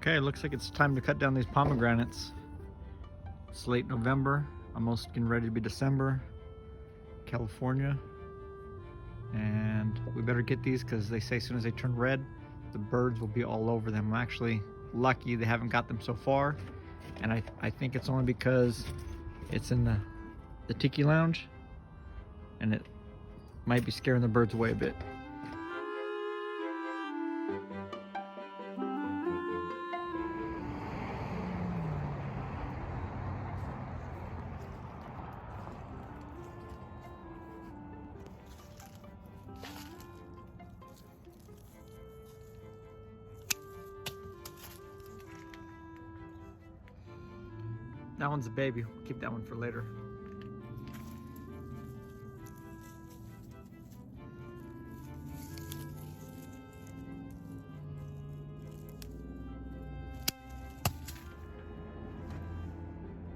Okay, looks like it's time to cut down these pomegranates. It's late November, almost getting ready to be December, California. And we better get these because they say as soon as they turn red, the birds will be all over them. I'm actually lucky they haven't got them so far. And I think it's only because it's in the tiki lounge and it might be scaring the birds away a bit. That one's a baby. We'll keep that one for later.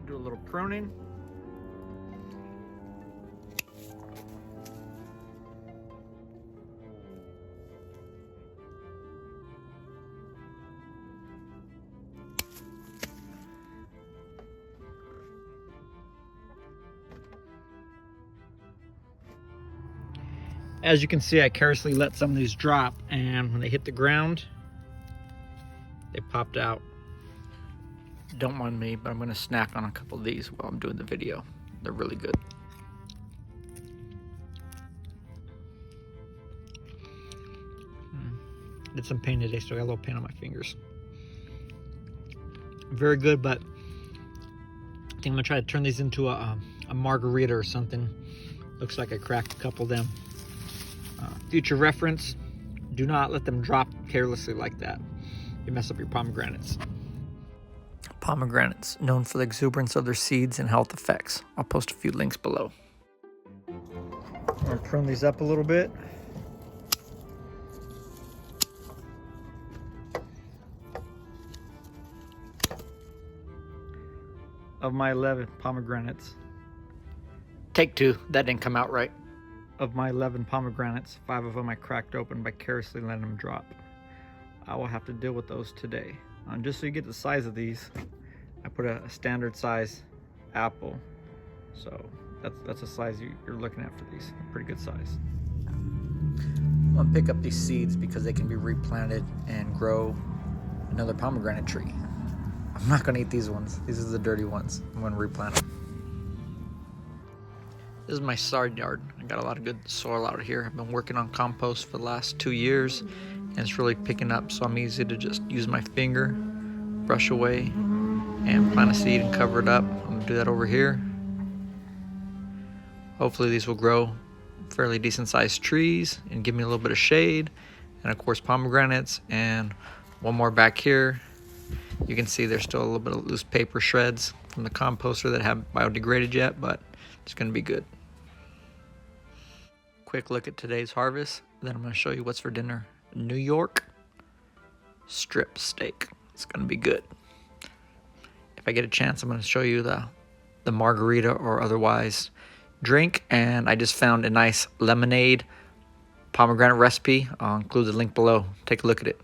Do a little pruning. As you can see, I carelessly let some of these drop, and when they hit the ground, they popped out. Don't mind me, but I'm gonna snack on a couple of these while I'm doing the video. They're really good. Did some pain today, so I got a little pain on my fingers. Very good, but I think I'm gonna try to turn these into a margarita or something. Looks like I cracked a couple of them. Future reference, do not let them drop carelessly like that. You mess up your pomegranates. Pomegranates, known for the exuberance of their seeds and health effects. I'll post a few links below. I'm gonna prune these up a little bit. Of my 11 pomegranates. Take two, that didn't come out right. Of my 11 pomegranates, 5 of them I cracked open by carelessly letting them drop. I will have to deal with those today. Just so you get the size of these, I put a standard size apple. So that's a size you're looking at for these. A pretty good size. I'm gonna pick up these seeds because they can be replanted and grow another pomegranate tree. I'm not gonna eat these ones. These are the dirty ones. I'm gonna replant them. This is my side yard. I got a lot of good soil out here. I've been working on compost for the last 2 years, and it's really picking up, so I'm easy to just use my finger, brush away, and plant a seed and cover it up. I'm gonna do that over here. Hopefully these will grow fairly decent sized trees and give me a little bit of shade, and of course pomegranates, and one more back here. You can see there's still a little bit of loose paper shreds from the composter that haven't biodegraded yet, but it's gonna be good. Quick look at today's harvest, then I'm gonna show you what's for dinner. New York strip steak. It's gonna be good. If I get a chance, I'm gonna show you the margarita or otherwise drink, and I just found a nice lemonade pomegranate recipe. I'll include the link below. Take a look at it.